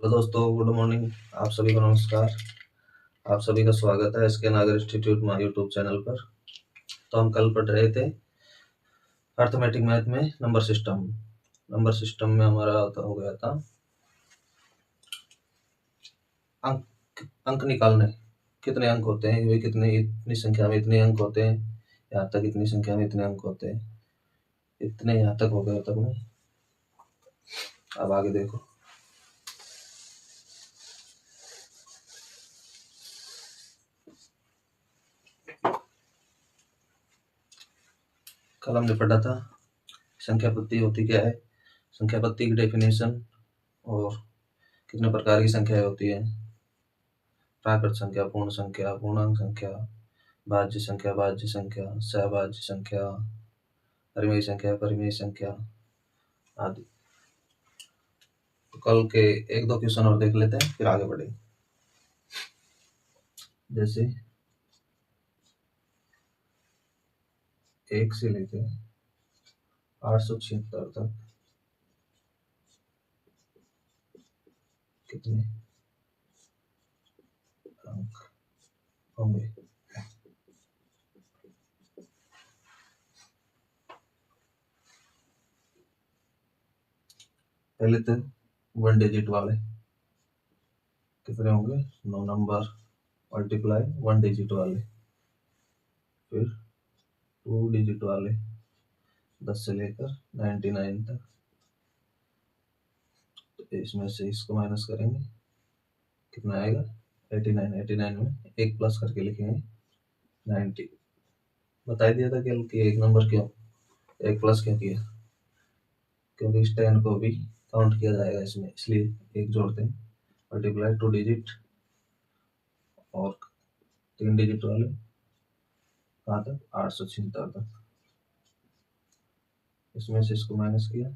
Hello दोस्तों, good morning. आप सभी को नमस्कार। आप सभी का स्वागत है एसके नागर इंस्टीट्यूट में यूट्यूब चैनल पर। तो हम कल पढ़ रहे थे अर्थमेटिक मैथ में नंबर सिस्टम में हमारा हो गया था अंक अंक निकालने। कितने अंक होते हैं, वे कितने, इतनी संख्या में इतने अंक होते हैं, यहाँ तक इतनी संख्या में इतने अंक होते हैं, इतने यहाँ तक हो गया तक में। अब आगे देखो। कल हमने पढ़ा था संख्या पत्ती होती क्या है, संख्या पत्ती की डेफिनेशन और कितने प्रकार की संख्याएं होती है। प्राकृत संख्या, पूर्ण संख्या, पूर्णांक संख्या, भाज्य संख्या, सहभाज्य संख्या, परिमेय संख्या आदि। तो कल के एक दो क्वेश्चन और देख लेते हैं, फिर आगे बढ़ेंगे। जैसे 1 से लेकर 876 तक कितने अंक होंगे। पहले तो 1 डिजिट वाले कितने होंगे, 9 नंबर मल्टीप्लाई 1 डिजिट वाले, फिर 2 डिजिट वाले 10 से लेकर 99 तक। तो इसमें से इसको माइनस करेंगे, कितना आएगा 89 में एक प्लस करके लिखेंगे 90। बता दिया था कि एक नंबर क्यों एक प्लस क्यों किया, क्योंकि इस 10 को भी काउंट किया जाएगा इसमें, इसलिए एक जोड़ते हैं। मल्टीप्लाई 2 डिजिट और 3 डिजिट वाले कहाँ तक, 876 तक। इसमें से इसको माइनस किया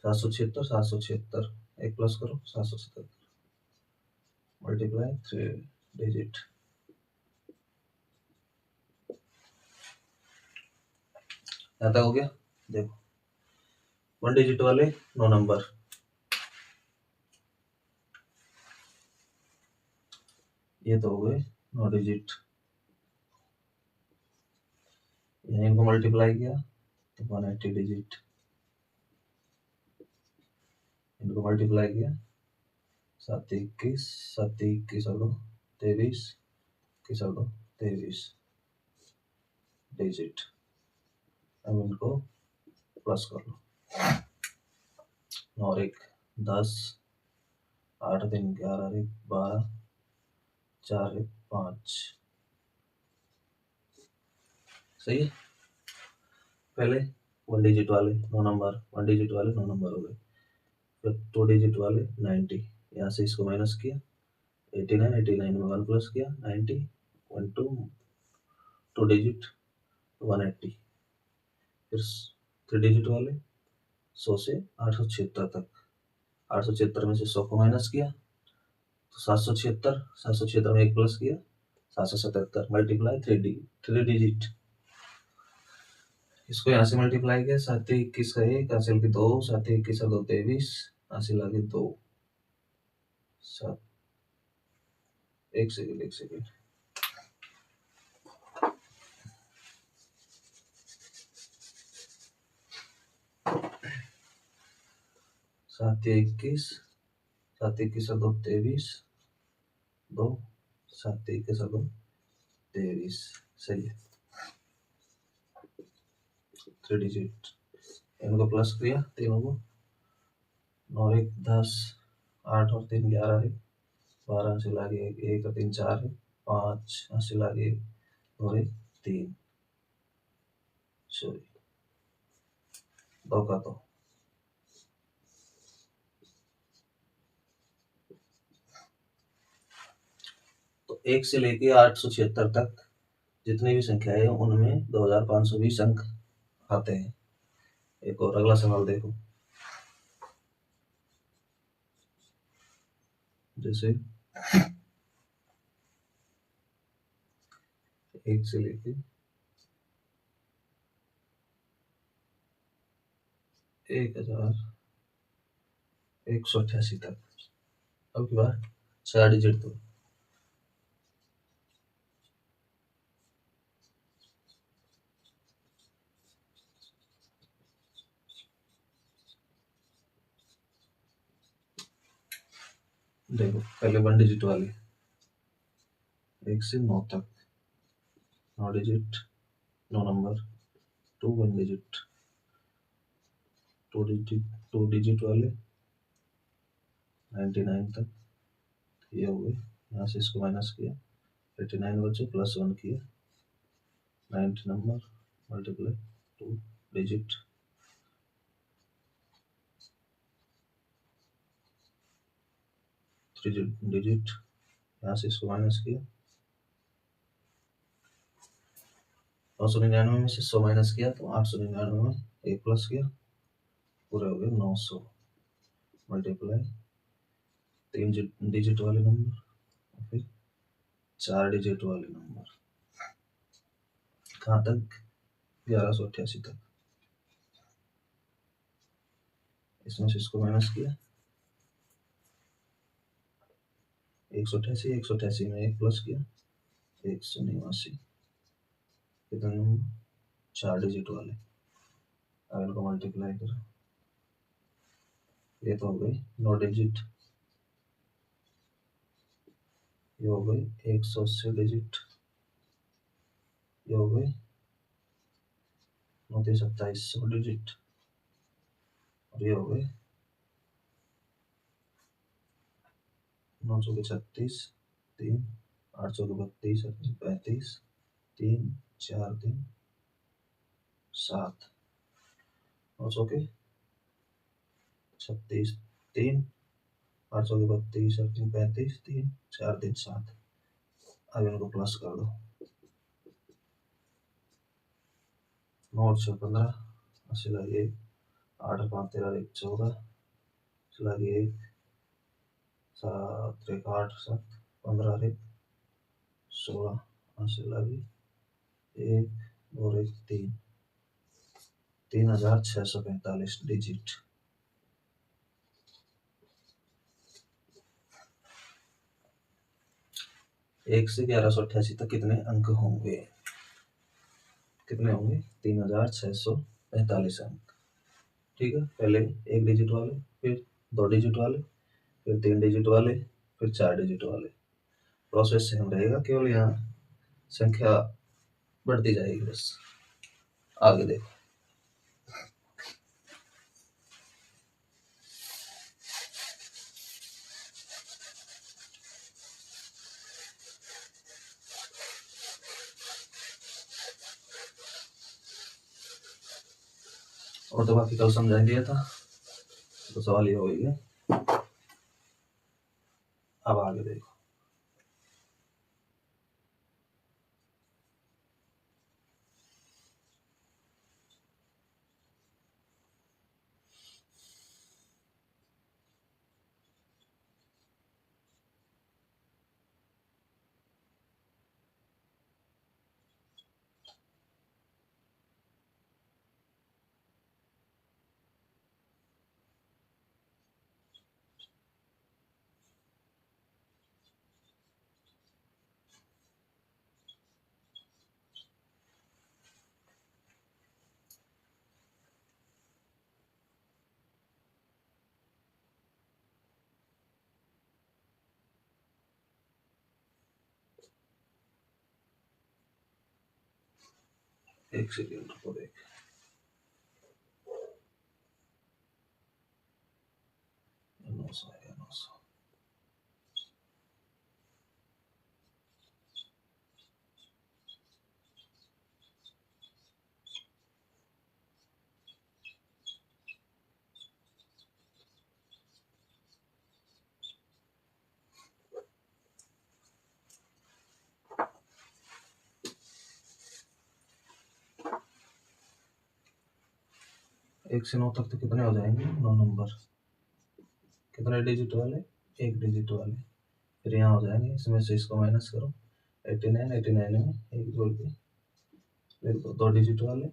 776 एक प्लस करो 777 मल्टीप्लाई 3 डिजिट। यहाँ तक हो गया। देखो 1 डिजिट वाले 9 नंबर, ये तो हो गए 9 डिजिट। इनको मल्टीप्लाई किया तो 180 डिजिट, इनको मल्टीप्लाई किया 7 21 और 2 23 21 और 2 23 डिजिट। अब इनको प्लस कर लो, 9 और 1 10, 8 3 11 और 1 12, 4 1 5। सही है। पहले 1 डिजिट वाले 9 नंबर, 1 डिजिट वाले 9 नंबर हो गए, फिर 2 डिजिट वाले 90, यहाँ से इसको माइनस किया 89 में 1 प्लस किया 90, 1 2 डिजिट 180, फिर 3 डिजिट वाले 100 से 876 तक। 876 में से 100 को माइनस किया तो 776 में एक प्लस किया 777 मल्टीप्लाई 3 डिजिट। इसको यहाँ से मल्टीप्लाई किया 7 21 का 1 हासिल की 2, 7 21 और 2 23 हासिल आ गई 2। 7 एक सेकेंड 7 21 और 2 23 2 7 21 और 2 23। सही है। 3 डिजिट, इनको प्लस किया तीनों को, 9 1 10, 8 और 3 11 है, 12 हासिल आ गई 1 और 3 4 है, 5 हासिल आ गई और 1 3, सॉरी 2 का 2। तो 1 से लेके 876 तक जितनी भी संख्या है उनमें 2520 अंक आते हैं। एक और अगला सवाल देखो। जैसे 1 से लेके 1188 तक अब की बार 4 डिजिट तो देखो, पहले 1 डिजिट वाले 1 से 9 तक 9 डिजिट 9 नंबर, 2 1 डिजिट 2 डिजिट वाले 99 तक, ये हो गए। यहाँ से इसको माइनस किया, 89 बचे, +1 किया, 90 नंबर मल्टीप्लाई 2 डिजिट 3 डिजिट, यहाँ से इसको माइनस किया, 999 में से 100 माइनस किया तो 899 में 1 प्लस किया, पूरे हो गए 900 मल्टीप्लाई 3 डिजिट वाले नंबर, फिर 4 डिजिट वाले नंबर, कहाँ तक? 1188 तक। इसमें से इसको माइनस किया, 188 में 1 प्लस किया, 189। कितने नंबर? 4 डिजिट वाले। अब इनको मल्टीप्लाई करो, ये तो हो गई 9 डिजिट, ये हो गई 180 डिजिट, ये हो गई 29,2700 डिजिट, और ये हो गई 9 चौके 36, 3 8 चौके 32, 35, 3 4 3 7, 9 चौके 36, 3 8 चौके 32, 35, 3 4 3 7। अब इनको प्लस कर दो, 9 और 6 15, 80 लगे 1, 8 और 5 13 1 14, लगे 1, 7 1 8 7, 15 1 16, 80 लगे 1 और 1 3, 3645 डिजिट। एक से 1188 तक कितने अंक होंगे? कितने होंगे? 3645 अंक। ठीक है, पहले 1 डिजिट वाले, फिर 2 डिजिट वाले, फिर 3 डिजिट वाले, फिर 4 डिजिट वाले। प्रोसेस सेम रहेगा, केवल यहाँ संख्या बढ़ती जाएगी बस। आगे देखो, और तो बाकी कल समझा दिया था, तो सवाल ये हो गया। अब आगे देखो, एक सेकेंड रुको, देख 900 है, 900। एक से 9 तक तो कितने हो जाएंगे? 9 नंबर। कितने डिजिट वाले? 1 डिजिट वाले। फिर यहाँ हो जाएंगे, इसमें से इसको माइनस करो, 89 में 1 जोड़ के लिख दो, 2 डिजिट वाले।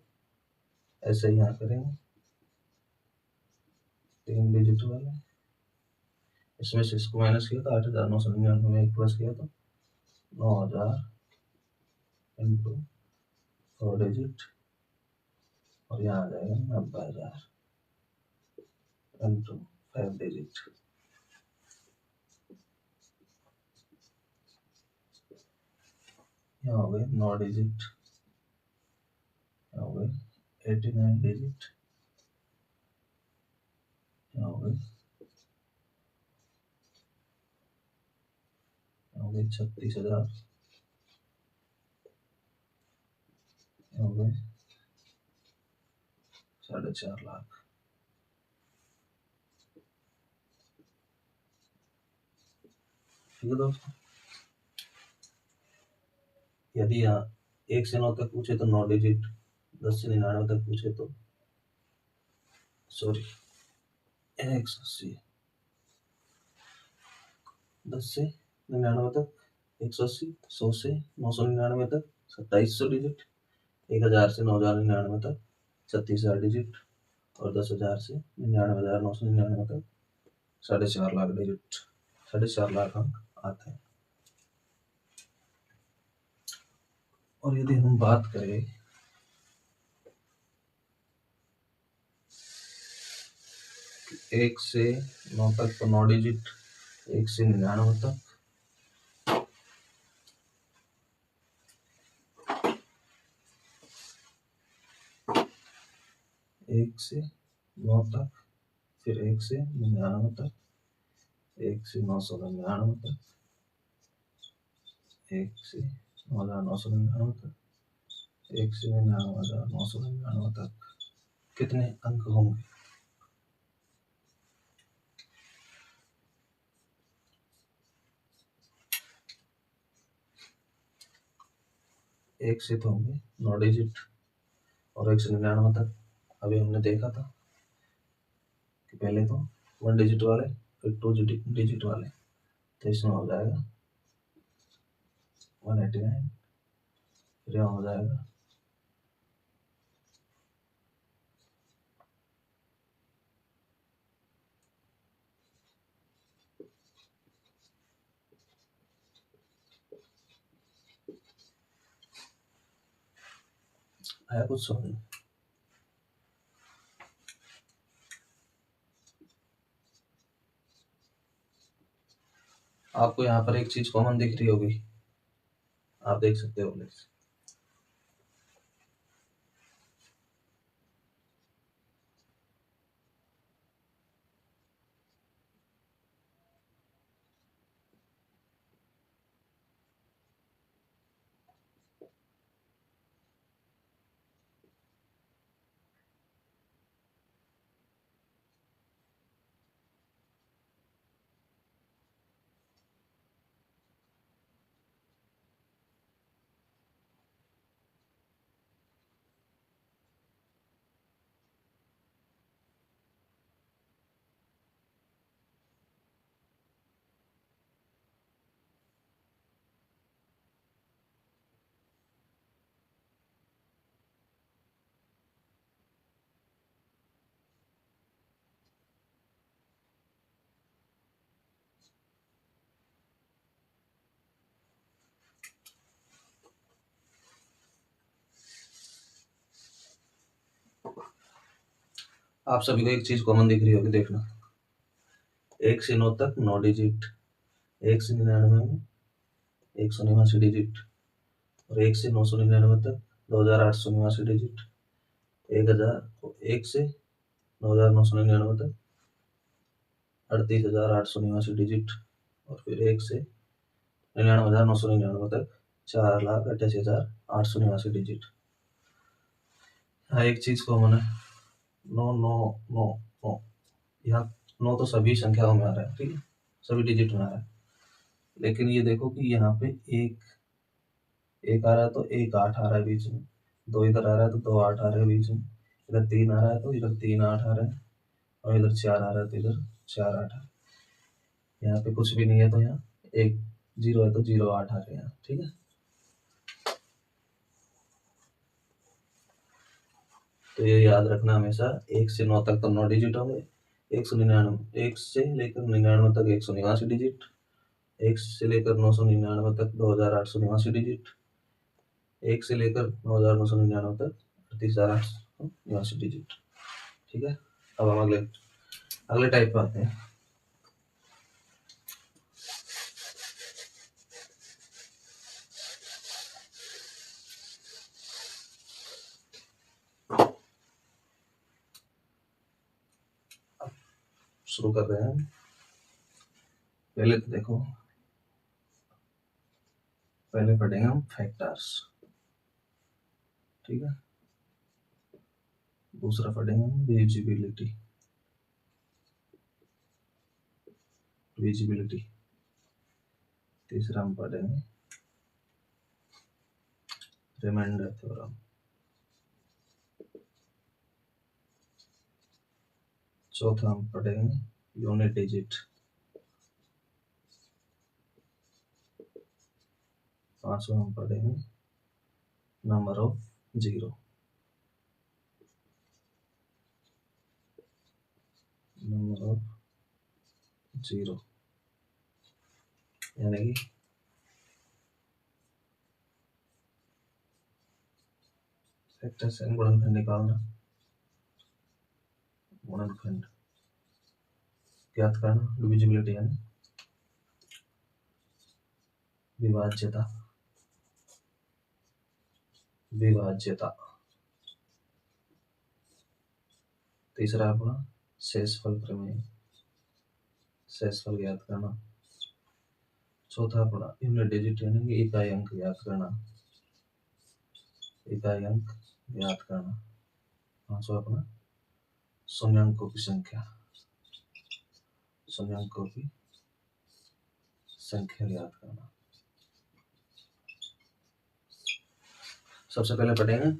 ऐसे ही यहाँ करेंगे, 3 डिजिट वाले, इसमें से इसको माइनस किया तो 8,999 में एक प्लस किया तो 9,000 इंटू 4 डिजिट और यहाँ आ जाएगा 90,000 इंटू 5 डिजिट। यहाँ हो गए 9 डिजिट, यहाँ हो गए 89 डिजिट, यहाँ हो गए 36,000, यहाँ हो गए 4.5 लाख। ठीक है दोस्तों, यदि यहाँ 1 से 9 तक पूछे तो 9 डिजिट, 10 से 99 तक पूछे तो 180, 10 से 99 तक 180, 100 से 999 तक 2700 डिजिट, 1000 से 9,099 तक 36,000 डिजिट और 10,000 से 99,999 तक 4.5 लाख डिजिट, 4.5 लाख अंक आते हैं। और यदि हम बात करें 1 से 9 तक तो 9 डिजिट, 1 से 99 तक 1 से 9 तक, फिर 1 से 99 तक, 1 से 999 तक, 1 से 9,999 तक, 1 से 99,999 तक कितने अंक होंगे? एक से तो होंगे 9 डिजिट और 1 से 99 तक। अभी हमने देखा था कि पहले तो 1 डिजिट वाले फिर 2 डिजिट वाले, तो इसमें हो जाएगा 189, फिर यहाँ हो जाएगा 1 कुछ समझ। आपको यहाँ पर एक चीज कॉमन दिख रही होगी, आप देख सकते हो। आप सभी को एक चीज कॉमन दिख रही होगी, देखना। 1 से 9 तक 9 डिजिट, 1 से 99 में 189 डिजिट और 1 से 999 तक 2,889 डिजिट, 1 से 9,999 तक 38,889 डिजिट और फिर 1 से 99,999 तक 4,88,889 डिजिट। हाँ, एक चीज कॉमन है, 9 9 9 9। यहाँ 9 तो सभी संख्याओं में आ रहा है, ठीक है, सभी डिजिट में आ रहा है। लेकिन ये देखो कि यहाँ पे एक आ रहा है तो 1 8 आ रहा है बीच में, 2 इधर आ रहा है तो 2 8 आ रहा है बीच में, इधर 3 आ रहा है तो इधर 3 8 आ रहा है और इधर 4 आ रहा है तो इधर 4 8 आ रहा है। यहाँ पे कुछ भी नहीं है तो यहाँ 1 0 है तो 0 8 आ रहे हैं, ठीक है। तो ये याद रखना हमेशा, 1 से 9 तक तो 9 डिजिट होंगे, 199, 1 से लेकर 99 तक 189 डिजिट, 1 से लेकर 999 तक 2889 डिजिट, 1 से लेकर 9999 तक 38889 डिजिट। ठीक है, अब हम अगले टाइप पे आते हैं। शुरू कर रहे हैं। पहले तो देखो, पहले पढ़ेंगे हम फैक्टर्स, ठीक है। दूसरा पढ़ेंगे हम विजिबिलिटी, तीसरा हम पढ़ेंगे रिमाइंडर थ्योरम, चौथा हम पढ़ेंगे यूनिट डिजिट, पांचवा हम पढ़ेंगे नंबर ऑफ जीरो, यानी कि फैक्टर से गुणनखंड निकालना, गुणनखंड ज्ञात करना, डिविजिबिलिटी यानी विभाज्यता, तीसरा अपना शेषफल प्रमेय, शेषफल ज्ञात करना, चौथा अपना यूनिट डिजिट यानी कि इकाई अंक ज्ञात करना, पांचवा अपना शून्यांकों की संख्या ज्ञात करना। सबसे पहले पढ़ेंगे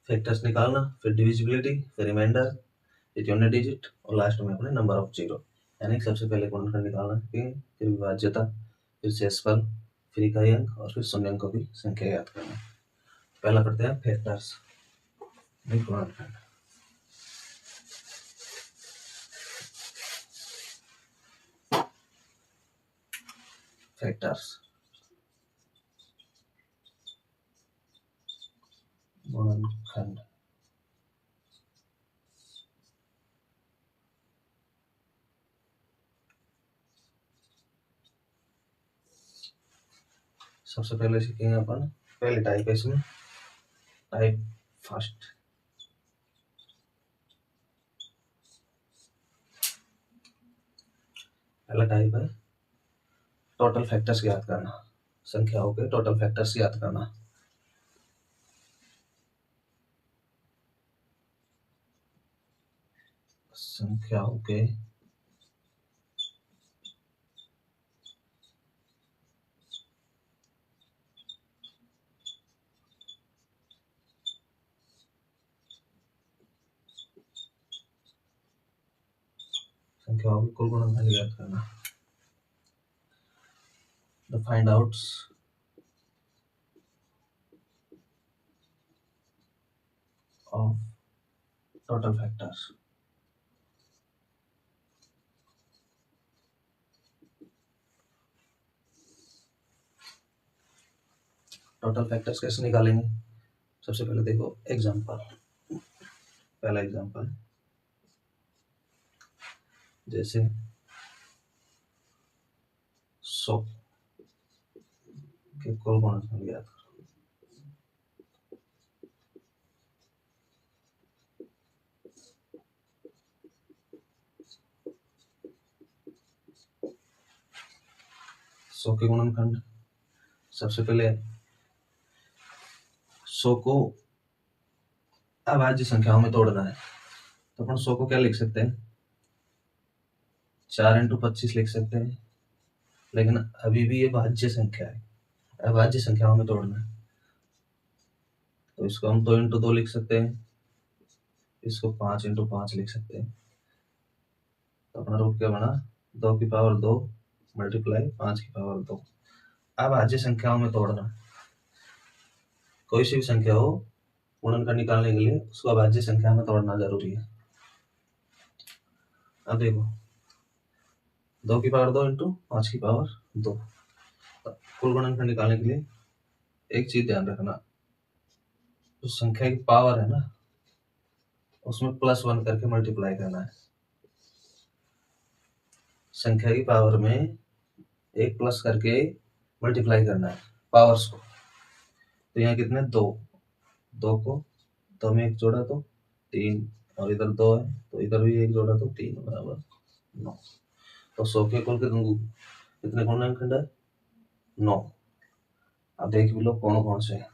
फैक्टर्स निकालना, फिर डिविजिबिलिटी, फिर रिमाइंडर, फिर यूनिट डिजिट और लास्ट में अपने नंबर ऑफ जीरो, यानी सबसे पहले गुणनखंड निकालना, फिर विभाज्यता, फिर शेषफल, फिर इकाई अंक और फिर शून्यांकों की संख्या ज्ञात करना। पहला पढ़ते हैं फैक्टर्स, गुणनखंड। फैक्टर्स, गुणनखंड। सबसे पहले सीखेंगे अपन पहले टाइप है इसमें, टाइप फर्स्ट। पहला टाइप है टोटल फैक्टर्स ज्ञात करना, संख्याओं के टोटल फैक्टर्स ज्ञात करना। संख्याओं के कुल गुणनखंड ज्ञात करना। The find outs of total factors। Total factors कैसे निकालेंगे? सबसे पहले देखो एग्जांपल, पहला एग्जांपल जैसे 100 के कुल गुणनखंड ज्ञात करो। 100 के गुणनखंड, सबसे पहले 100 को अभाज्य संख्याओं में तोड़ना है, तो अपन 100 को क्या लिख सकते हैं? 4 × 25 लिख सकते हैं, लेकिन अभी भी ये भाज्य संख्या है, अभाज्य संख्याओं में तोड़ना है, तो इसको हम 2 × 2 लिख सकते हैं, इसको 5 × 5 लिख सकते हैं। तो अपना रूप क्या बना? 2 की पावर 2 मल्टीप्लाई 5 की पावर 2। अभाज्य संख्याओं में तोड़ना, कोई सी भी संख्या हो गुणनखंड निकालने के लिए उसको अभाज्य संख्या में तोड़ना जरूरी है। अब देखो 2 की पावर 2 इंटू 5 की पावर 2। कुल गुणनखंड निकालने के लिए एक चीज ध्यान रखना, जो संख्या की पावर है ना उसमें +1 करके मल्टीप्लाई करना है। संख्या की पावर में एक प्लस करके मल्टीप्लाई करना है पावर्स को। तो यहाँ कितने 2, 2 को 2 में एक जोड़ा तो 3, और इधर 2 है तो इधर भी एक जोड़ा तो 3 बराबर 9। तो 100 के कुल कितने गुणनखंड है 9। अब देख भी लो कौन कौन से हैं।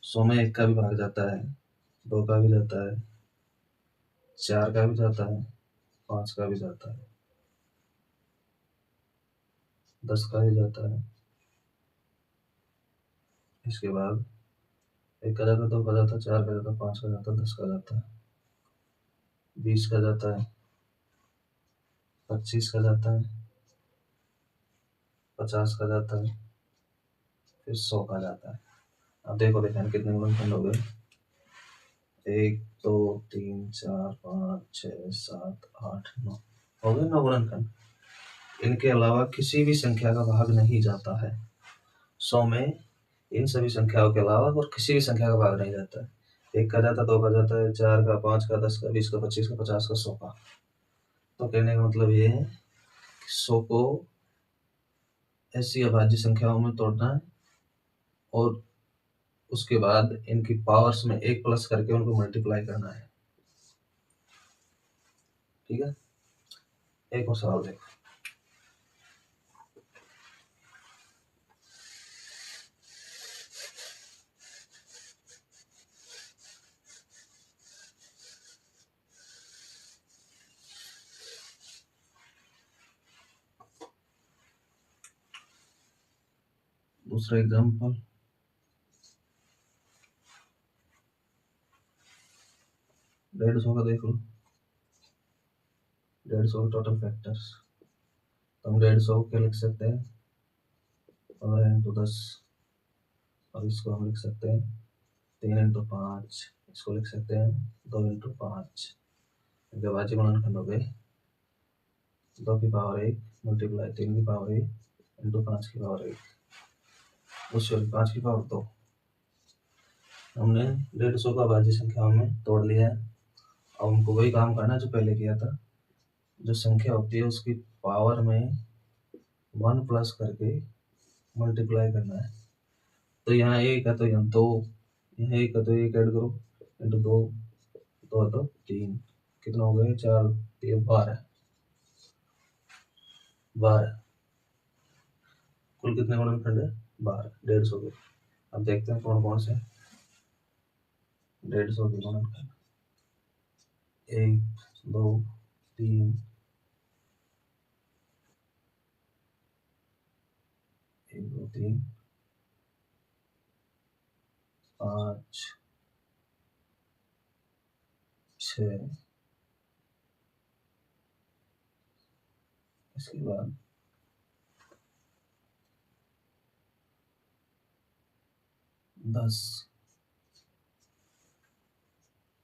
100 में 1 का भी भाग जाता है, 2 का भी जाता है, 4 का भी जाता है, 5 का भी जाता है, 10 का भी जाता है। इसके बाद 1 का जाता है, 2 का जाता है, 4 का जाता है, 5 का जाता है, 10 का जाता है, 20 का जाता है, 25 का जाता है, 50 का जाता है, फिर 100 का जाता है। अब देखो देखा कितने गुणनखंड हो गए 1 2 3 4 5 6 7 8 9 हो गए 9 गुणनखंड। इनके अलावा किसी भी संख्या का भाग नहीं जाता है 100 में। इन सभी संख्याओं के अलावा और किसी भी संख्या का भाग नहीं जाता है। 1 का जाता है, 2 का जाता है, 4 का, 5 का, 10 का, 20 का, 25 का, 50 का, 100 का। तो कहने का मतलब ये है कि 100 को ऐसी अभाज्य संख्याओं में तोड़ना है और उसके बाद इनकी पावर्स में एक प्लस करके उनको मल्टीप्लाई करना है। ठीक है, एक और सवाल देखो। दूसरा एग्जाम्पल, 150 का देख लो। 150 के टोटल फैक्टर्स, तो हम 150 को क्या लिख सकते हैं 15 इंटू 10, और इसको हम लिख सकते हैं 3 इंटू 5, इसको लिख सकते हैं 2 इंटू 5। जब आज गुणनखंड हो गए 2 की पावर 1 मल्टीप्लाई 3 की पावर 1 इंटू 5 की पावर 1 उससे 5 की पावर 2। हमने 150 का भाज्य संख्याओं में तोड़ लिया है। अब हमको वही काम करना है जो पहले किया था। जो संख्या होती है उसकी पावर में 1 प्लस करके मल्टीप्लाई करना है। तो यहाँ 1 है तो यहाँ 2, यहाँ 1 है तो 1 ऐड करो इंटू 2, 2 है तो 3, कितना हो गया 4 3 12 12। कुल कितने गुणनखंड है 12, 150 के। अब देखते हैं कौन कौन से 150 के गुणनखंड। 1 2 3 1 2 3 5 6, इसके बाद 10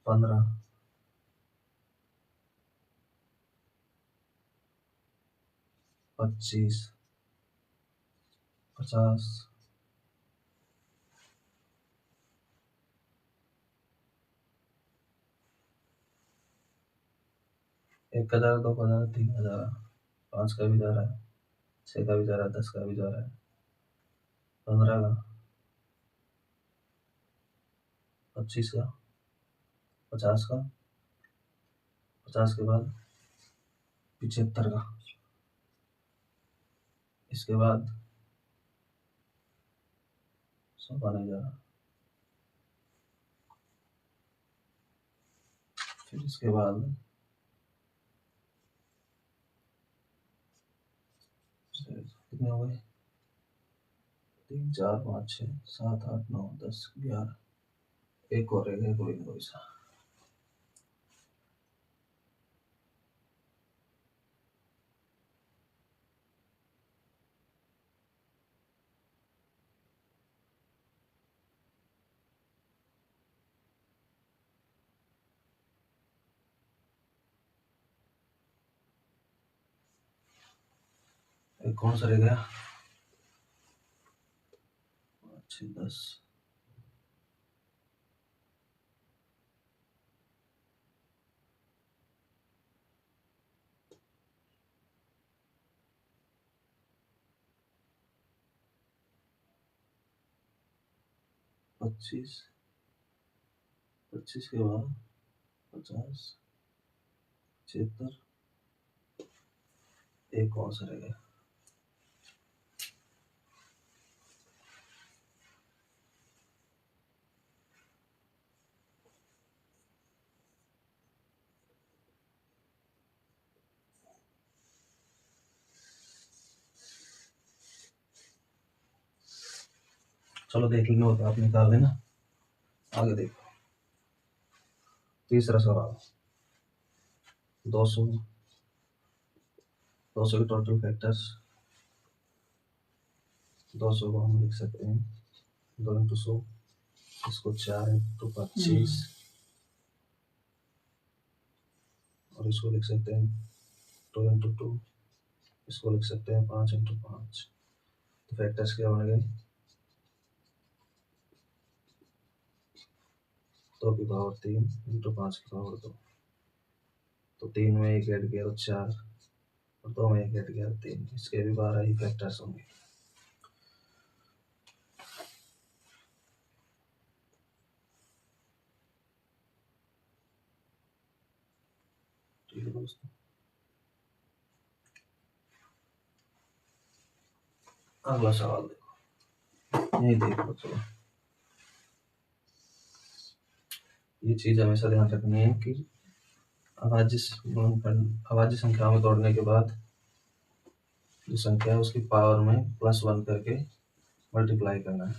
15 25 50 1 का जा रहा है, 2 का जा रहा है, 3 का जा रहा है, 5 का भी जा रहा है, 6 का भी जा रहा है, 10 का भी जा रहा है, 15 का, 25 का, 50 का, 50 के बाद 75 का, इसके बाद 100 का नहीं जा रहा, फिर इसके बाद कितने हो गए 3 4 5 6 7 8 9 10 11, एक और रहेगा कोई ना कोई सा। एक कौन सा रह गया? 6 10 25 25 के बाद 50 76 एक कौन सा रह गया? चलो देख लेना होता, आप निकाल देना। आगे देखो, तीसरा सवाल। 200 200 के टोटल फैक्टर्स। 200 को हम लिख सकते हैं 2 इंटू 100, इसको 4 इंटू 25 और इसको लिख सकते हैं 2 इंटू 2, इसको लिख सकते हैं 5 इंटू 5। तो फैक्टर्स क्या बन गए? 2 की पावर 3 इंटू 5 की पावर 2। तो 3 में 1 ऐड किया तो 4 और 2 में 1 ऐड किया तो 3। इसके भी 12 ही फैक्टर्स होंगे। ठीक है दोस्तों, अगला सवाल देखो, यही देखो। चलो, ये चीज हमेशा ध्यान रखनी है कि अभाज्य संख्या में तोड़ने के बाद जो संख्या है उसकी पावर में +1 करके मल्टीप्लाई करना है।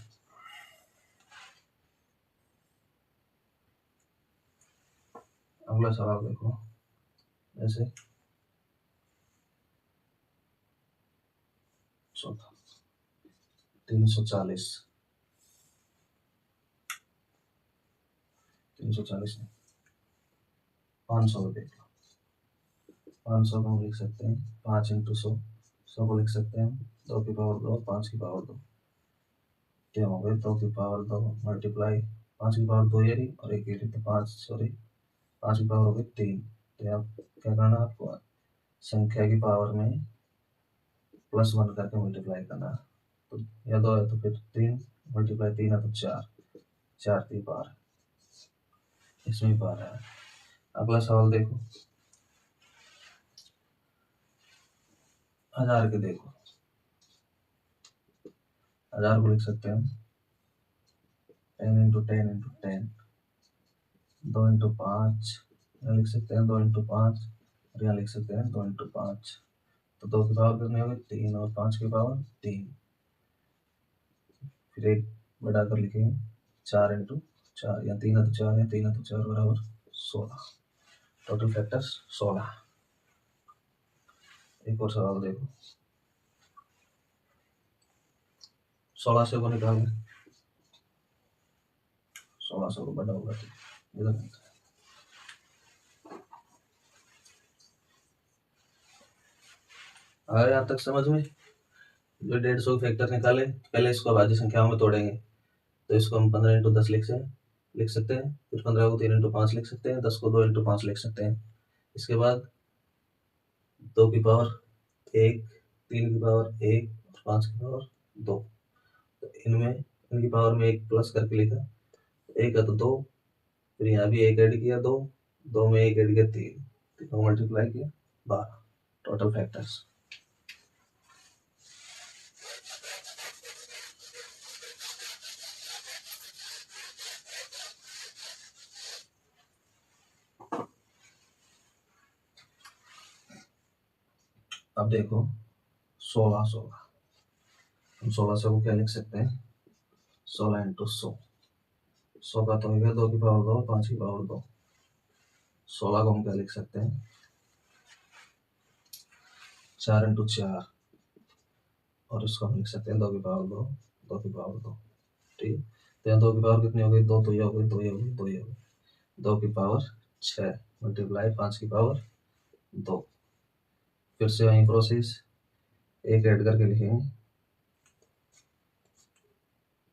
अगला सवाल देखो, जैसे चौथा 340 नहीं, 500 को देख लो। 500 को हम लिख सकते हैं 5 इंटू 100, 100 को लिख सकते हैं 2 की पावर 2, 5 की पावर 2। क्या हो गए? 2 की पावर 2 मल्टीप्लाई 5 की पावर 2 ये रही और एक ये रही, तो 5 की पावर हो गई 3। तो आप क्या करना, आपको संख्या की पावर में +1 करके मल्टीप्लाई करना है। तो या 2 है तो फिर 3 मल्टीप्लाई 3 है तो 4, 4 3 12, इसमें 12 है। अगला सवाल देखो, 1000 के देखो। 1000 को लिख सकते हैं 10 इंटू 10 इंटू 10, 2 इंटू 5, यहाँ लिख सकते हैं 2 इंटू 5 और यहाँ लिख सकते हैं 2 इंटू 5। तो 2 की पावर कितनी होगी? 3 और 5 की पावर 3। फिर एक बढ़ाकर लिखेंगे 4 इंटू 4, या 3 है तो 4, या 3 है तो 4 बराबर 16। Total factors 16। एक और सवाल देखो, 1600 को निकालें, 1600 को बड़ा होगा तो इधर अगर यहाँ तक समझ में, जो 150 फैक्टर निकाले, पहले इसको अभाज्य संख्याओं में तोड़ेंगे। तो इसको हम 15 इंटू 10 लिख सकते हैं। फिर 15 को 3 इंटू 5 लिख सकते हैं, 10 को 2 इंटू 5 लिख सकते हैं। इसके बाद 2 की पावर 1, 3 की पावर 1 और 5 की पावर 2। तो इनकी पावर में 1 प्लस करके लिखा, 1 है तो 2, फिर यहाँ भी 1 ऐड किया 2, 2 में 1 ऐड किया 3, 3 को मल्टीप्लाई किया 12। Total factors. अब देखो 1600, हम 1600 को क्या लिख सकते हैं? 16 इंटू 100, 100 का तो हो गया 2 की पावर 2, 5 की पावर 2। 16 को हम क्या लिख सकते हैं? 4 इंटू 4, और इसको हम लिख सकते हैं 2 की पावर 2, 2 की पावर 2। ठीक है, तो यहाँ 2 की पावर कितनी हो गई? 2 तो ये हो गई, 2 ये हो गई, 2 ये हो गई, 2 की पावर 6 मल्टीप्लाई 5 की पावर 2। फिर से वही प्रोसेस, एक ऐड करके लिखेंगे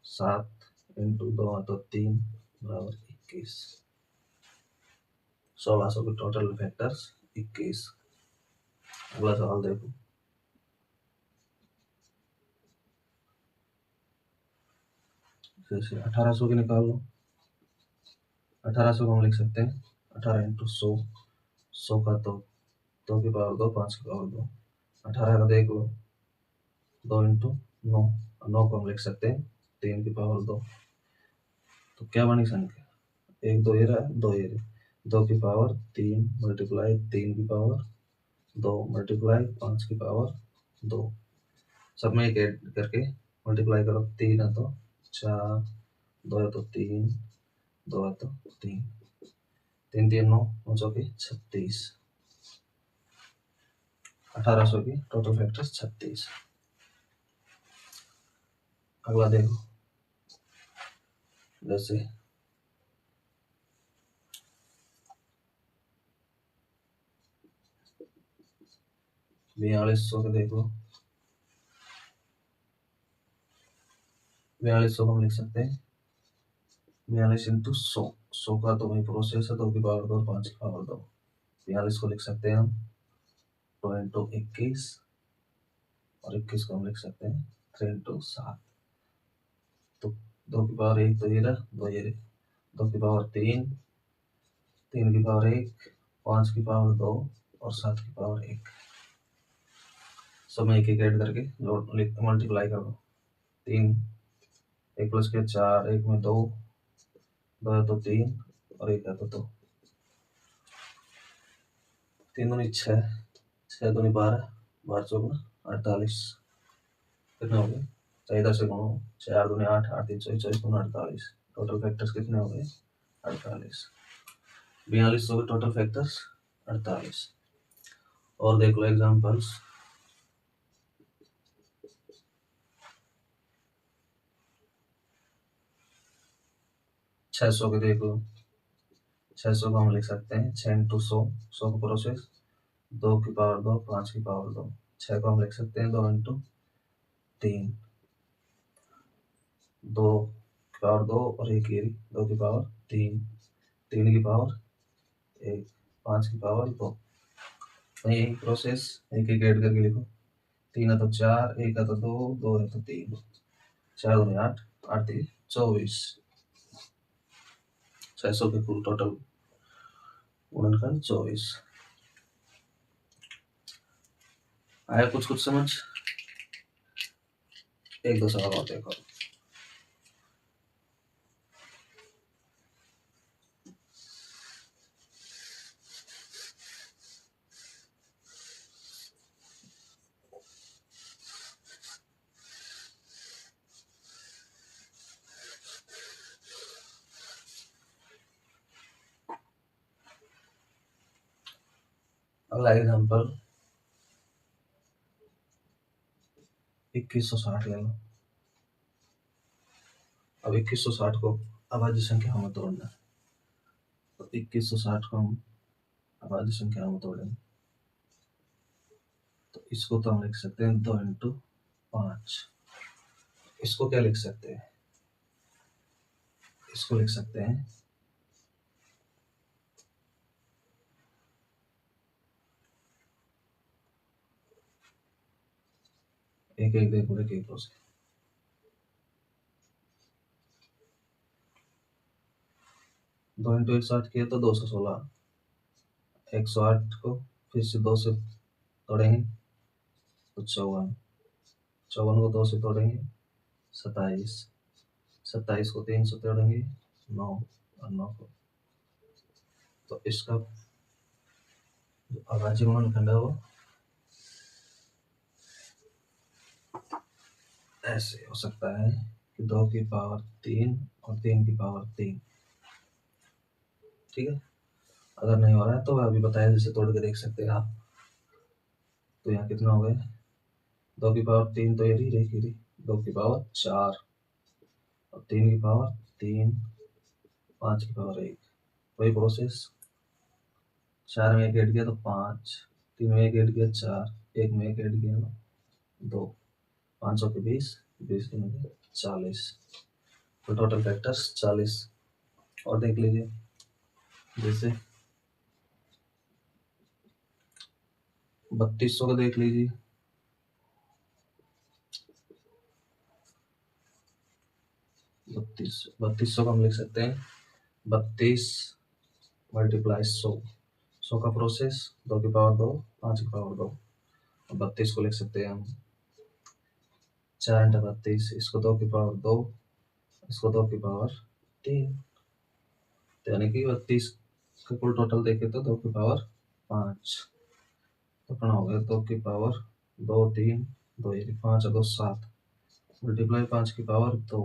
7 इंटू 2 तो 3 बराबर 21। 1600 के टोटल फैक्टर्स 21। अगला सवाल देखो। जैसे 1800 के निकाल लो। 1800 को हम लिख सकते हैं 18 इंटू 100। 100 का तो 2 की पावर 2, 5 की पावर 2। 18 का देख लो 2 इंटू 9। 9 को हम लिख सकते हैं 3 की पावर 2। तो क्या बनी संख्या? 1 2 ये रहा, 2 ये रहा। 2 की पावर 3 मल्टीप्लाई 3 की पावर 2 मल्टीप्लाई 5 की पावर 2। सब में एक ऐड करके मल्टीप्लाई करो। 3 है तो 4, 2 है तो 3, 2 है तो 3। 3 3 9, 9 चौके 36। 1800 की टोटल फैक्टर्स 36। अगला देखो। जैसे 4200 के देख लो। 4200 को हम लिख सकते हैं 42 इंटू 100। 100 का तो वही प्रोसेस है, 2 की पावर 2, 5 की पावर 2। 42 को लिख सकते हैं हम 2 इंटू 21 और 21 को हम लिख सकते हैं 3 इंटू 7। तो 2 की पावर 1 तो ये रहा, 2 ये रहा। 2 की पावर 3, 3 की पावर 1, 5 की पावर 2 और 7 की पावर 1। सब में एक एक ऐड करके मल्टीप्लाई कर दो। 3 1 प्लस के 4, 1 में 2, 2 है तो 3 और 1 है तो 2। 3 दूनी 6, 6 दूनी 12, 12 चौगुना 48। कितने हो गए? 14 से गुणो। 4 दूनी 8, 8 3 24, 24 गुना 48। टोटल फैक्टर्स कितने हो गए? 48। 4200 के टोटल फैक्टर्स 48। और देख लो एग्जांपल्स। 600 के देख लो। 600 को हम लिख सकते हैं 6 इंटू 100। 100 का प्रोसेस 2 की पावर 2, 5 की पावर 2। 6 को हम लिख सकते हैं 2 इंटू 3। 2 की पावर 2 और 1 ये 2 की पावर 3, 3 की पावर 1, 5 की पावर 2। यही प्रोसेस एक एक ऐड करके लिखो। 3 है तो 4, 1 है तो 2, 2 है तो 3। 4 दूनी 8, 8 3 24। 600 के कुल टोटल गुणनखंड 24। आया कुछ कुछ समझ? एक दो सवाल और देखो। अगला एग्जांपल 2160 ले लो। अब 2160 को अभाज्य संख्या में तोड़ना है। तो 2160 को हम अभाज्य संख्या में तोड़ेंगे। तो इसको तो हम लिख सकते हैं 2 इंटू 5। इसको क्या लिख सकते हैं? इसको लिख सकते हैं एक एक देखो, एक एक से 2 इंटू 160 किया तो 216। 108 को फिर से 2 से तोड़ेंगे तो 54। 54 को 2 से तोड़ेंगे 27। 27 को 3 से तोड़ेंगे 9 और 9 को। तो इसका जो अभाज्य गुणनखंड है वो ऐसे हो सकता है कि 2 की पावर 3 और 3 की पावर 3। ठीक है। अगर नहीं हो रहा है तो अभी बताया जैसे तोड़ के देख सकते हैं आप। तो यहाँ कितना हो गया? 2 की पावर 3 तो ये रही 2 की पावर 4 और 3 की पावर 3, 5 की पावर 1। वही प्रोसेस 4 में एक ऐड किया तो 5, 3 में एक ऐड किया 4, 1 में एक ऐड किया 2, 500 के 20, 20 दूनी के 40, तो टोटल फैक्टर्स 40। और देख लीजिए जैसे 3200 का देख लीजिए, 3200 का हम लिख सकते हैं 32 मल्टीप्लाई 100 का प्रोसेस 2 की पावर 2, 5 की पावर 2, 32 को लिख सकते हैं हम 4 × 32, इसको 2 की पावर 2, इसको 2 की पावर 3, तो यानी कि 32 का कुल टोटल देखे तो 2 की पावर 5, तो कितना हो गया 2 की पावर 2, 3, 2, 5 और 2 7, मल्टीप्लाई 5 की पावर 2,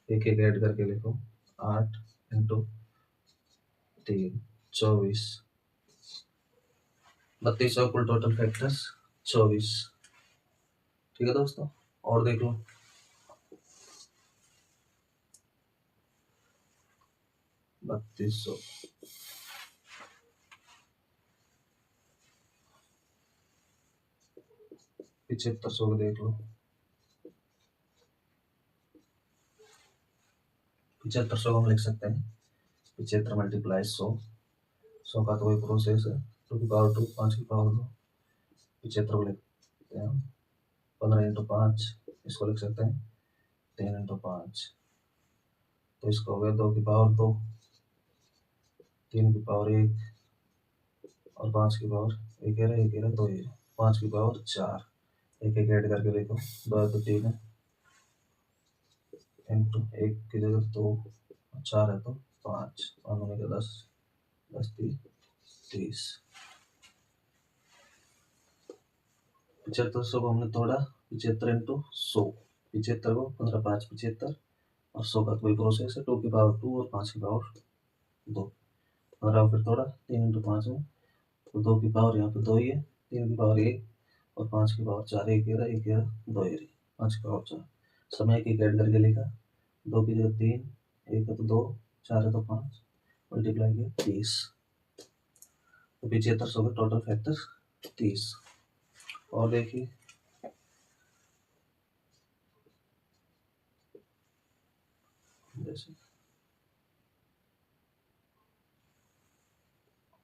एक एक ऐड करके लिखो 8 × 3, 24, 32 का कुल टोटल फैक्टर्स 24। ठीक है दोस्तों, और देख लो 3200, 7500 को देख लो, 7500 को हम लिख सकते हैं 75 मल्टीप्लाई 100 का तो वही प्रोसेस है 2 की पावर 2, 5 की पावर 2, 75 को लिखते हैं हम 15 × 5, इसको लिख सकते हैं 3 × 5, तो इसका हो गया 2 की पावर 2, 3 की पावर 1 और 5 की पावर 1 है 1 है 2 है, 5 की पावर 4, एक एक ऐड करके लिखो 2 है तो 3 है इंटू 1 की जगह 2, 4 है तो 5, 5 होने का 10, 10 30, 7500 को हमने तोड़ा 75 × 100, 75 को 15 5 75 और 100 का कोई प्रोसेस है 2 की पावर 2 और 5 की पावर 2, 15 फिर तोड़ा 3 × 5 में, तो 2 की पावर यहाँ पे 2 ही है, 3 की पावर 1 और 5 की पावर 4, 1 है 1 है 2 है 5 की पावर 4, समय की ऐड करके लिखा 2 की जगह 3, 1 है तो 2, 4 है तो 5, मल्टीप्लाई किया 30, तो 7500 का टोटल फैक्टर 30। और देखिए जैसे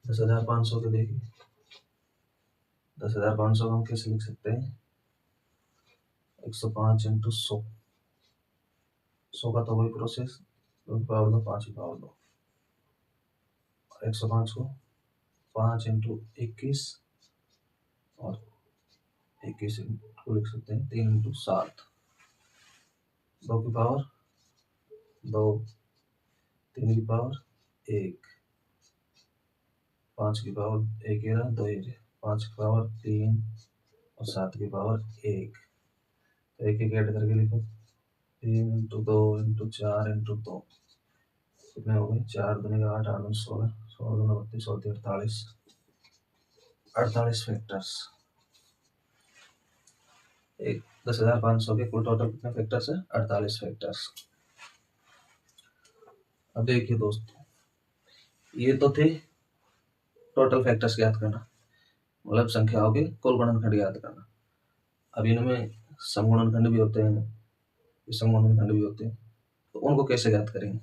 10,500 के देखिए 10,500 हम कैसे लिख सकते हैं 105 × 100, 100 का तो वही प्रोसेस 2 की पावर 2, 5 की पावर 2, 105 को 5 × 21 और 21 को लिख सकते हैं 3 × 7, 2 की पावर 2, 3 की पावर 1, 5 की पावर 1 है 2 है, 5 की पावर 3 और 7 की पावर 1, तो एक एक ऐड करके लिखो 3 × 2 × 4 × 2, कितने हो गए 4 दूनी का 8, 8 दूनी 16, 16 दूनी 32 और 48, 48 फैक्टर्स। एक 10,500 के कुल टोटल कितने फैक्टर्स है 48 फैक्टर्स। अब देखिए दोस्तों ये तो थे टोटल फैक्टर्स ज्ञात करना, मतलब संख्याओं के कुल गुणनखंड ज्ञात करना। अब इनमें समगुणनखंड भी होते हैं, विषम गुणनखंड भी होते हैं, तो उनको कैसे ज्ञात करेंगे,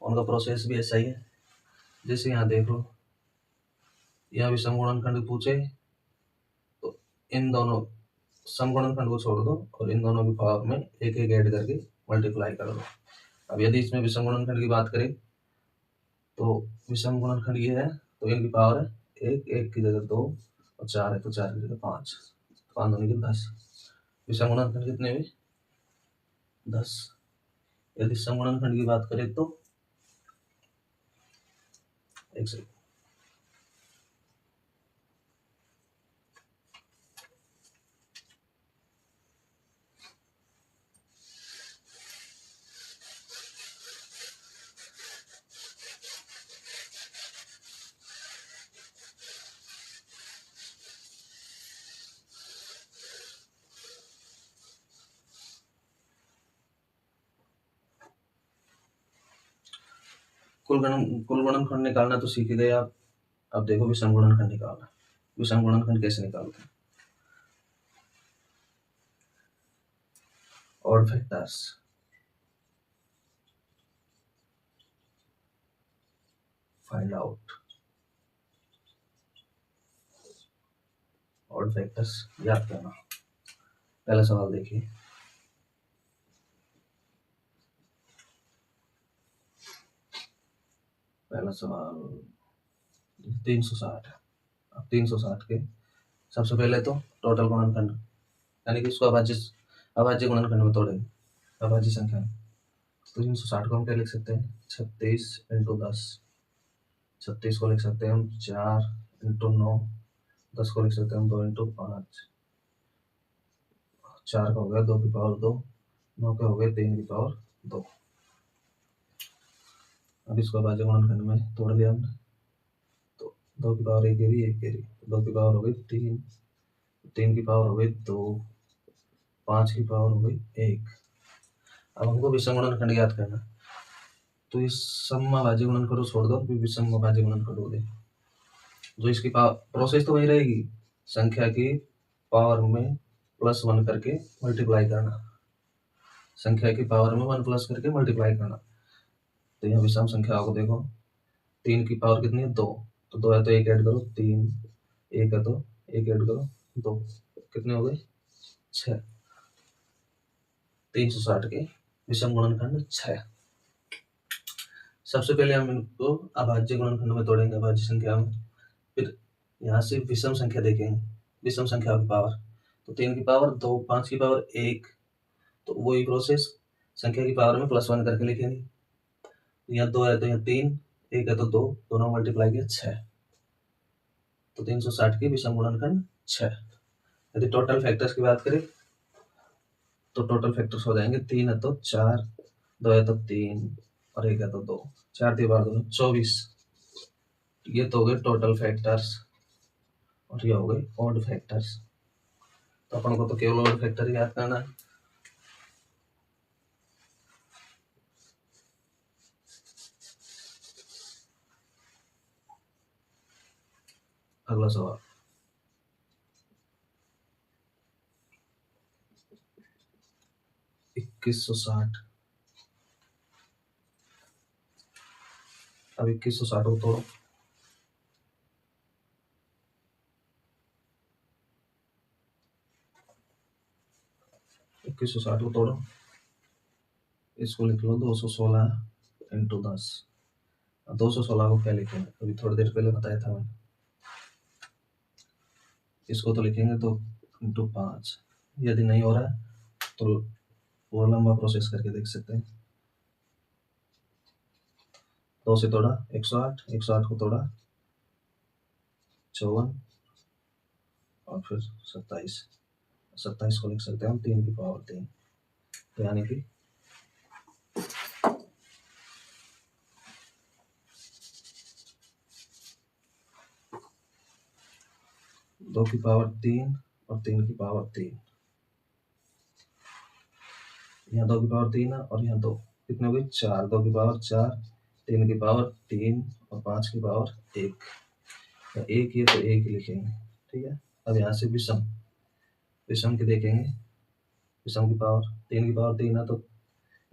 उनका प्रोसेस भी ऐसा ही है। जैसे यहाँ देख लो, यहाँ विषम गुणनखंड पूछे तो इन दोनों समगुणनखंड को छोड़ दो और इन दोनों की पावर में एक एक ऐड करके मल्टीप्लाई कर दो। अब यदि इसमें विषम गुणनखंड की बात करें तो विषम गुणनखंड ये है तो इनकी पावर है 1, 1 की जगह 2 और 4 है तो 4 की जगह 5, 5 होने के 10, विषम गुणनखंड कितने हुए 10। यदि समगुणनखंड की बात करें तो एक सेकंड, कुल गुणनखंड निकालना तो सीख गए आप। अब देखो विषम गुणनखंड निकालना, विषम गुणनखंड कैसे निकालते हैं। Odd factors. Find out odd factors, याद करना। पहला सवाल देखिए, पहला सवाल 360 है। अब 360 के सबसे पहले तो टोटल गुणनखंड, यानी कि इसको अभाज्य गुणनखंड में तोड़ेंगे, अभाज्य संख्या में। तो 360 को हम क्या लिख सकते हैं, 36 × 10। 36 को लिख सकते हैं हम 4 × 9। 10 को लिख सकते हैं हम 2 × 5। 4 का हो गया 2 की पावर 2, 9 का हो गया 3 की पावर 2। अब इसको अभाज्य गुणनखंड में तोड़ लिया हमने, तो 2 की पावर 1 रही, 1 रही, 2 की पावर हो गई 3, 3 की पावर हो गई 2, 5 की पावर हो गई 1। अब हमको विषम गुणनखंड याद करना, तो इस समअभाज्य गुणनखंड को छोड़ दो, फिर विषम अभाज्य गुणनखंड हो गए। जो इसकी प्रोसेस तो वही रहेगी, संख्या की पावर में +1 करके मल्टीप्लाई करना, संख्या की पावर में 1 प्लस करके मल्टीप्लाई करना। तो यहाँ विषम संख्या को देखो, 3 की पावर कितनी है 2, तो 2 है तो 1 ऐड करो 3, 1 है तो 1 ऐड करो 2, कितने हो गए 6। 360 के विषम गुणनखंड 6। सबसे पहले हम इनको अभाज्य गुणनखंड में तोड़ेंगे, अभाज्य संख्या में, फिर यहाँ से विषम संख्या देखेंगे, विषम संख्या की पावर। तो 3 की पावर 2, 5 की पावर 1, तो वही प्रोसेस संख्या की पावर में +1 करके लिखेंगे। यहाँ 2 है तो यहाँ 3, 1 है तो 2, दोनों मल्टीप्लाई किया 6। तो 360 की विषम गुणनखंड 6। यदि टोटल फैक्टर्स की बात करें तो टोटल फैक्टर्स हो जाएंगे, 3 है तो 4, 2 है तो 3 और 1 है तो 2, 4 3 बार 2 24। ये तो हो गए टोटल फैक्टर्स और ये हो गए ऑड फैक्टर्स। तो अपन को तो केवल ऑड फैक्टर ही याद करना है। अगला सवाल, $2160। अब 2160 को तोड़ो, इसको लिख लो 216 × 10। 216 को क्या लिखेंगे, अभी थोड़ी देर पहले बताया था मैंने, इसको तो लिखेंगे तो × 5। यदि नहीं हो रहा है तो वो लंबा प्रोसेस करके देख सकते हैं। 2 से तोड़ा 108, 108 को तोड़ा 54 और फिर 27। 27 को लिख सकते हैं हम 3 की पावर 3, तो यानी कि 2 की पावर 3 और 3 की पावर 3। यहाँ 2 की पावर 3 है और यहाँ 2, कितने हो गए 4, 2 की पावर 4, 3 की पावर 3 और 5 की पावर 1। तो 1 ये तो 1 लिखेंगे, ठीक है। अब यहाँ से विषम की देखेंगे, विषम की पावर 3 की पावर 3 है तो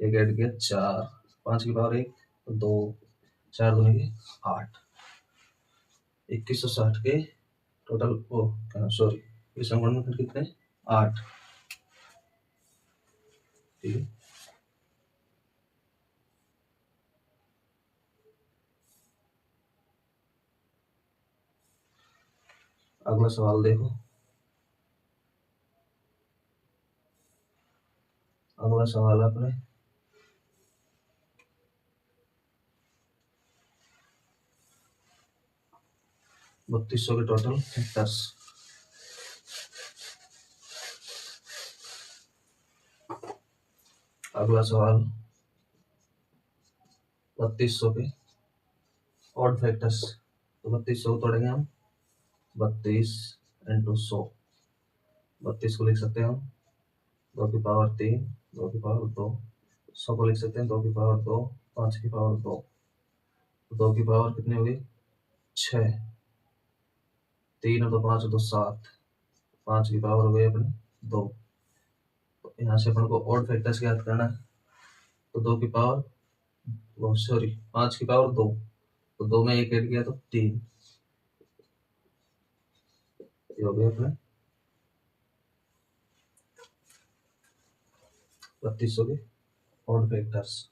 1 ऐड किया 4, 5 की पावर 1 तो 2, 4 दूनी की 8। 2160 के टोटल सॉरी विषम गुणनखंड कितने 8, ठीक है। अगला सवाल देखो, अगला सवाल अपने 3200 के टोटल फैक्टर्स। अगला सवाल 3200 के ऑड फैक्टर्स। तो 3200 को तोड़ेंगे हम 32 × 100। 32 को लिख सकते हैं हम 2 की पावर 3, 2 की पावर 2। 100 को लिख सकते हैं 2 की पावर 2, 5 की पावर 2। 2 की पावर कितनी होगी 6, 3 और 2 5 2 7, 5 की पावर हो गई अपनी 2। यहाँ से अपन को ऑड फैक्टर्स याद करना है, तो 2 की पावर 5 की पावर 2, तो 2 में 1 ऐड किया तो 3, ये हो गया अपने 3200 के ऑड फैक्टर्स।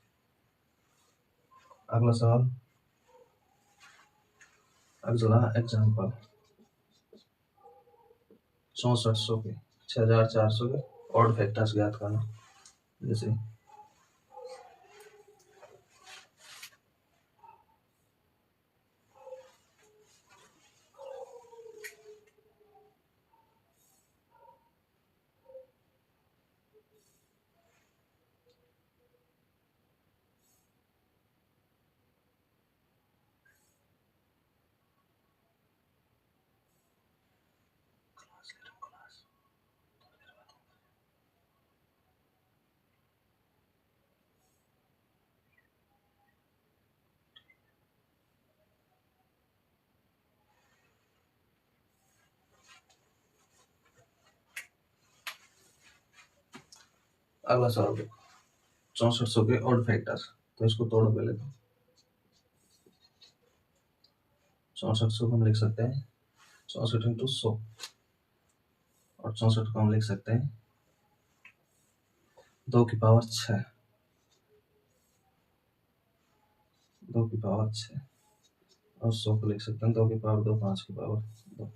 अगला सवाल, अगला एग्जाम्पल 6400 के 6400 के ऑड फैक्टर्स ज्ञात करना। जैसे अगला सवाल देखो, 6400 के ऑड फैक्टर्स, तो इसको तोड़ो पहले। तो 6400 को हम लिख सकते हैं 64 इंटू 100, और 64 को हम लिख सकते हैं 2 की पावर 6, 2 की पावर 6, और 100 को लिख सकते हैं 2 की पावर 2, 5 की पावर 2।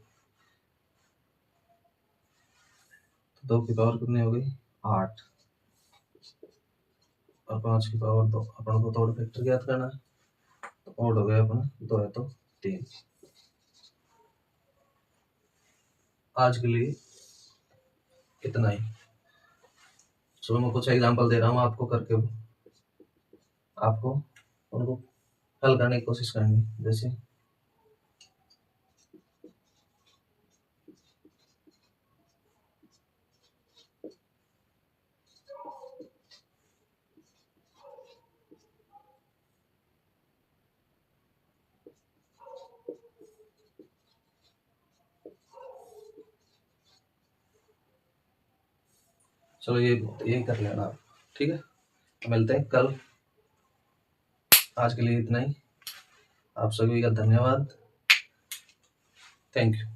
तो 2 की पावर कितनी हो गई 8, और 5 की पावर 2। अपन को तोड़ फैक्टर ज्ञात करना है, तो ऑड हो गया अपना 2 है तो 3। आज के लिए इतना ही। चलो मैं कुछ एग्जांपल दे रहा हूँ आपको, करके आपको उनको हल करने की कोशिश करेंगे। जैसे चलो ये कर लेना आप, ठीक है। मिलते हैं कल। आज के लिए इतना ही। आप सभी का धन्यवाद। Thank you.